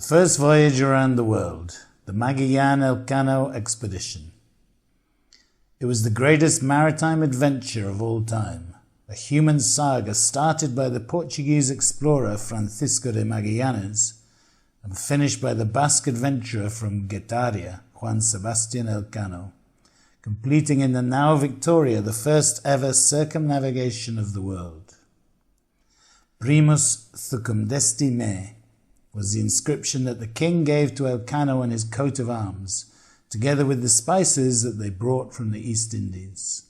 first voyage around the world, the Magallan and Elcano expedition. It was the greatest maritime adventure of all time, a human saga started by the Portuguese explorer Francisco de Magallanes and finished by the Basque adventurer from Guetaria, Juan Sebastián Elcano, completing in the Nao Victoria the first ever circumnavigation of the world. Primus circumdedisti me was the inscription that the king gave to Elcano on his coat of arms, together with the spices that they brought from the East Indies.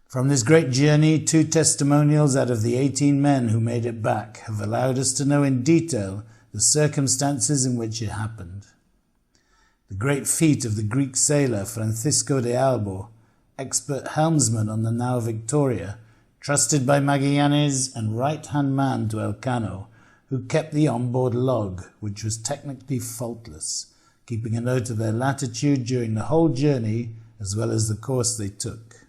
From this great journey, 2 testimonials out of the 18 men who made it back have allowed us to know in detail the circumstances in which it happened. The great feat of the Greek sailor Francisco de Albo, expert helmsman on the Nao Victoria, trusted by Magallanes and right-hand man to Elcano, who kept the onboard log, which was technically faultless, keeping a note of their latitude during the whole journey as well as the course they took.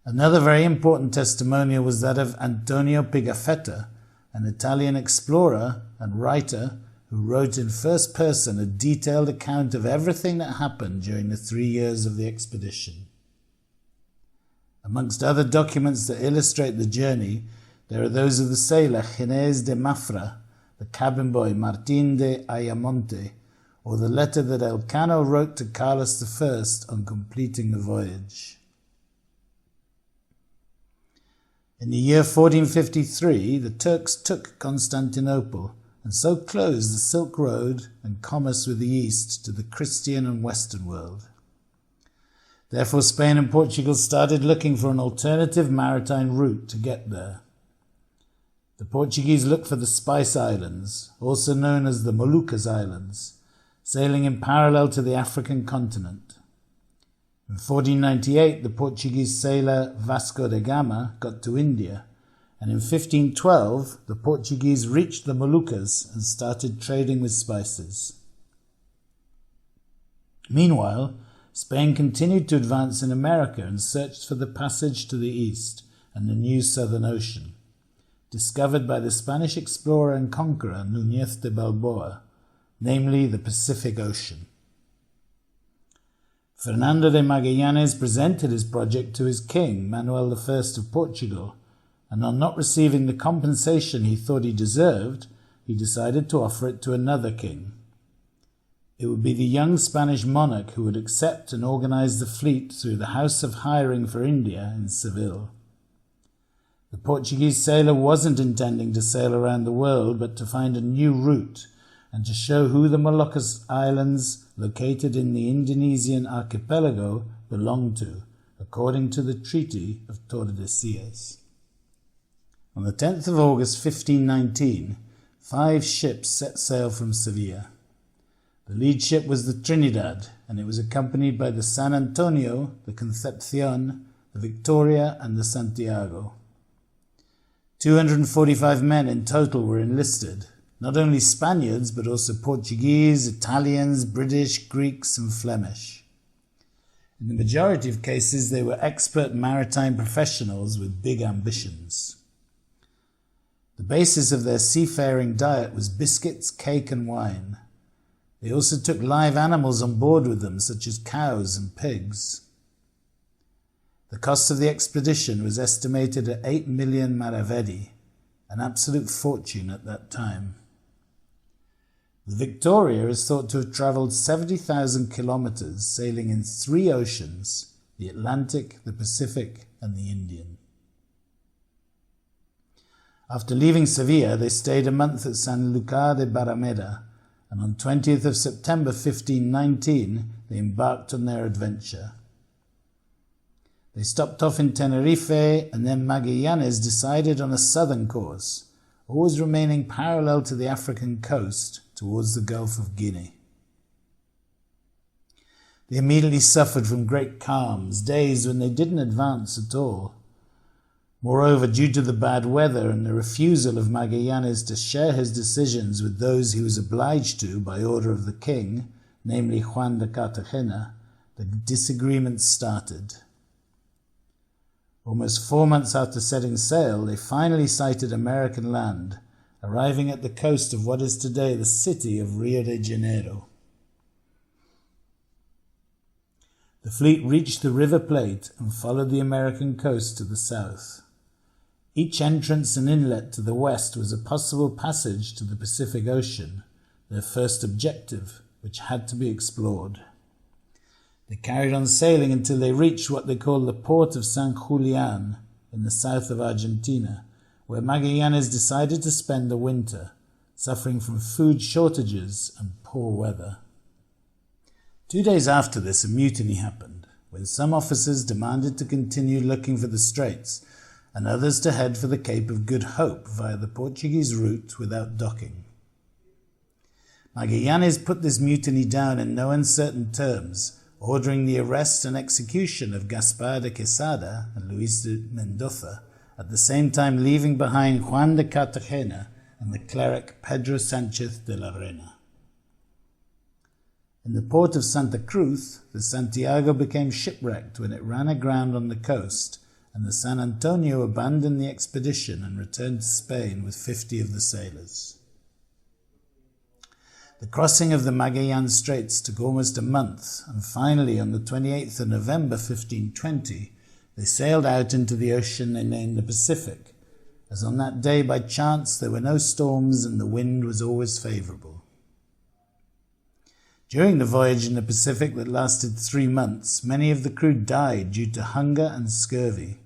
Another very important testimonial was that of Antonio Pigafetta, an Italian explorer and writer who wrote in first person a detailed account of everything that happened during the 3 years of the expedition. Amongst other documents that illustrate the journey, there are those of the sailor Ginés de Mafra, the cabin boy Martín de Ayamonte, or the letter that Elcano wrote to Carlos I on completing the voyage. In the year 1453, the Turks took Constantinople and so closed the Silk Road and commerce with the East to the Christian and Western world. Therefore, Spain and Portugal started looking for an alternative maritime route to get there. The Portuguese looked for the Spice Islands, also known as the Moluccas Islands, sailing in parallel to the African continent. In 1498, the Portuguese sailor Vasco da Gama got to India, and in 1512, the Portuguese reached the Moluccas and started trading with spices. Meanwhile, Spain continued to advance in America and searched for the passage to the east and the new Southern Ocean, discovered by the Spanish explorer and conqueror Núñez de Balboa, namely the Pacific Ocean. Ferdinand de Magallanes presented his project to his king, Manuel I of Portugal, and on not receiving the compensation he thought he deserved, he decided to offer it to another king. It would be the young Spanish monarch who would accept and organize the fleet through the House of Hiring for India in Seville. The Portuguese sailor wasn't intending to sail around the world, but to find a new route and to show who the Moluccas Islands, located in the Indonesian archipelago, belonged to, according to the Treaty of Tordesillas. On the 10th of August 1519, 5 ships set sail from Sevilla. The lead ship was the Trinidad, and it was accompanied by the San Antonio, the Concepcion, the Victoria, and the Santiago. 245 men in total were enlisted, not only Spaniards but also Portuguese, Italians, British, Greeks, and Flemish. In the majority of cases, they were expert maritime professionals with big ambitions. The basis of their seafaring diet was biscuits, cake, and wine. They also took live animals on board with them, such as cows and pigs. The cost of the expedition was estimated at 8 million maravedi, an absolute fortune at that time. The Victoria is thought to have travelled 70,000 kilometres, sailing in 3 oceans, the Atlantic, the Pacific, and the Indian. After leaving Sevilla, they stayed a month at Sanlúcar de Barrameda, and on 20th of September 1519, they embarked on their adventure. They stopped off in Tenerife, and then Magallanes decided on a southern course, always remaining parallel to the African coast towards the Gulf of Guinea. They immediately suffered from great calms, days when they didn't advance at all. Moreover, due to the bad weather and the refusal of Magallanes to share his decisions with those he was obliged to by order of the king, namely Juan de Cartagena, the disagreements started. Almost 4 months after setting sail, they finally sighted American land, arriving at the coast of what is today the city of Rio de Janeiro. The fleet reached the River Plate and followed the American coast to the south. Each entrance and inlet to the west was a possible passage to the Pacific Ocean, their first objective, which had to be explored. They carried on sailing until they reached what they called the port of San Julian in the south of Argentina, where Magallanes decided to spend the winter, suffering from food shortages and poor weather. 2 days after this, a mutiny happened, when some officers demanded to continue looking for the straits and others to head for the Cape of Good Hope via the Portuguese route without docking. Magallanes put this mutiny down in no uncertain terms, ordering the arrest and execution of Gaspar de Quesada and Luis de Mendoza, at the same time leaving behind Juan de Cartagena and the cleric Pedro Sanchez de la Reina. In the port of Santa Cruz, the Santiago became shipwrecked when it ran aground on the coast, and the San Antonio abandoned the expedition and returned to Spain with 50 of the sailors. The crossing of the Magallanes Straits took almost a month, and finally, on the 28th of November 1520, they sailed out into the ocean they named the Pacific, as on that day by chance there were no storms and the wind was always favourable. During the voyage in the Pacific that lasted 3 months, many of the crew died due to hunger and scurvy.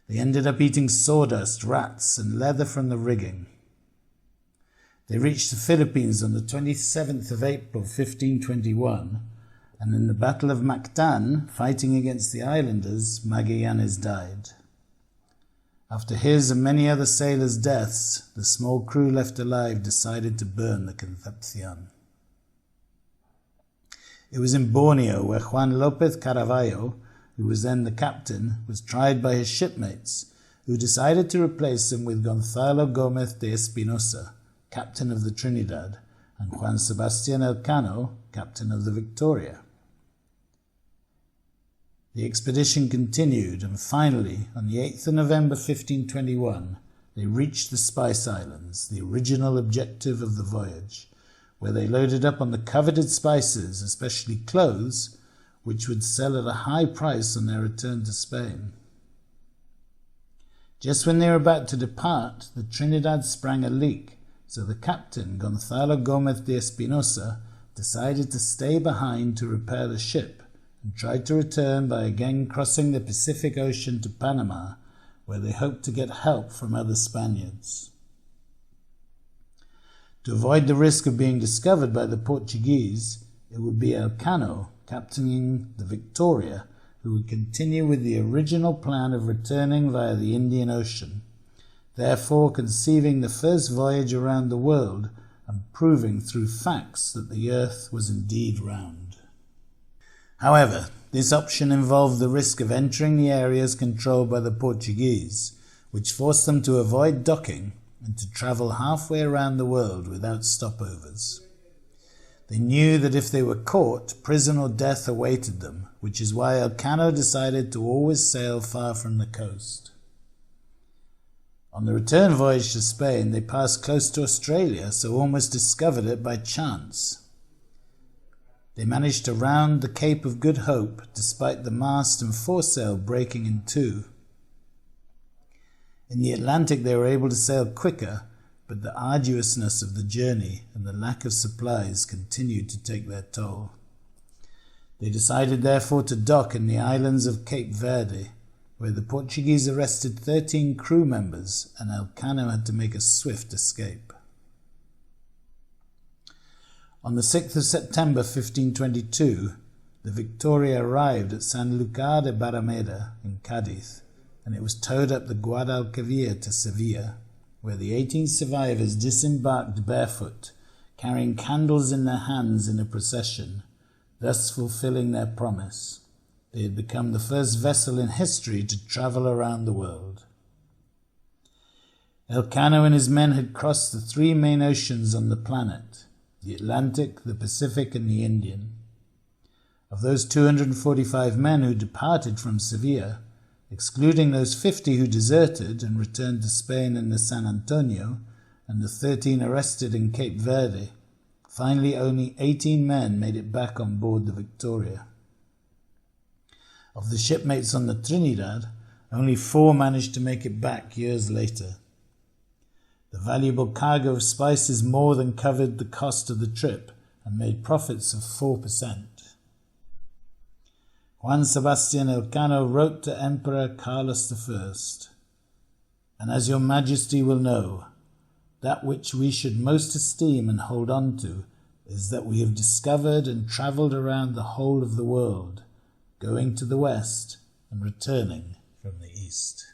They ended up eating sawdust, rats, and leather from the rigging. They reached the Philippines on the 27th of April 1521, and in the Battle of Mactan, fighting against the islanders, Magallanes died. After his and many other sailors' deaths, the small crew left alive decided to burn the Concepcion. It was in Borneo where Juan López Caraballo, who was then the captain, was tried by his shipmates, who decided to replace him with Gonzalo Gómez de Espinosa, captain of the Trinidad, and Juan Sebastián Elcano, captain of the Victoria. The expedition continued, and finally, on the 8th of November 1521, they reached the Spice Islands, the original objective of the voyage, where they loaded up on the coveted spices, especially cloves, which would sell at a high price on their return to Spain. Just when they were about to depart, the Trinidad sprang a leak, so the captain, Gonzalo Gómez de Espinosa, decided to stay behind to repair the ship and tried to return by again crossing the Pacific Ocean to Panama, where they hoped to get help from other Spaniards. To avoid the risk of being discovered by the Portuguese, it would be Elcano, captaining the Victoria, who would continue with the original plan of returning via the Indian Ocean, therefore conceiving the first voyage around the world and proving through facts that the earth was indeed round. However, this option involved the risk of entering the areas controlled by the Portuguese, which forced them to avoid docking and to travel halfway around the world without stopovers. They knew that if they were caught, prison or death awaited them, which is why Elcano decided to always sail far from the coast. On the return voyage to Spain, they passed close to Australia, so almost discovered it by chance. They managed to round the Cape of Good Hope despite the mast and foresail breaking in two. In the Atlantic they were able to sail quicker, but the arduousness of the journey and the lack of supplies continued to take their toll. They decided therefore to dock in the islands of Cape Verde, where the Portuguese arrested 13 crew members and Elcano had to make a swift escape. On the 6th of September 1522, the Victoria arrived at Sanlúcar de Barrameda in Cadiz, and it was towed up the Guadalquivir to Sevilla, where the 18 survivors disembarked barefoot, carrying candles in their hands in a procession, thus fulfilling their promise. They had become the first vessel in history to travel around the world. Elcano and his men had crossed the 3 main oceans on the planet, the Atlantic, the Pacific, and the Indian. Of those 245 men who departed from Sevilla, excluding those 50 who deserted and returned to Spain in the San Antonio, and the 13 arrested in Cape Verde. Finally, only 18 men made it back on board the Victoria. Of the shipmates on the Trinidad, only 4 managed to make it back years later. The valuable cargo of spices more than covered the cost of the trip and made profits of 4%. Juan Sebastián Elcano wrote to Emperor Carlos I, "And as your majesty will know, that which we should most esteem and hold on to is that we have discovered and travelled around the whole of the world, going to the west and returning from the east."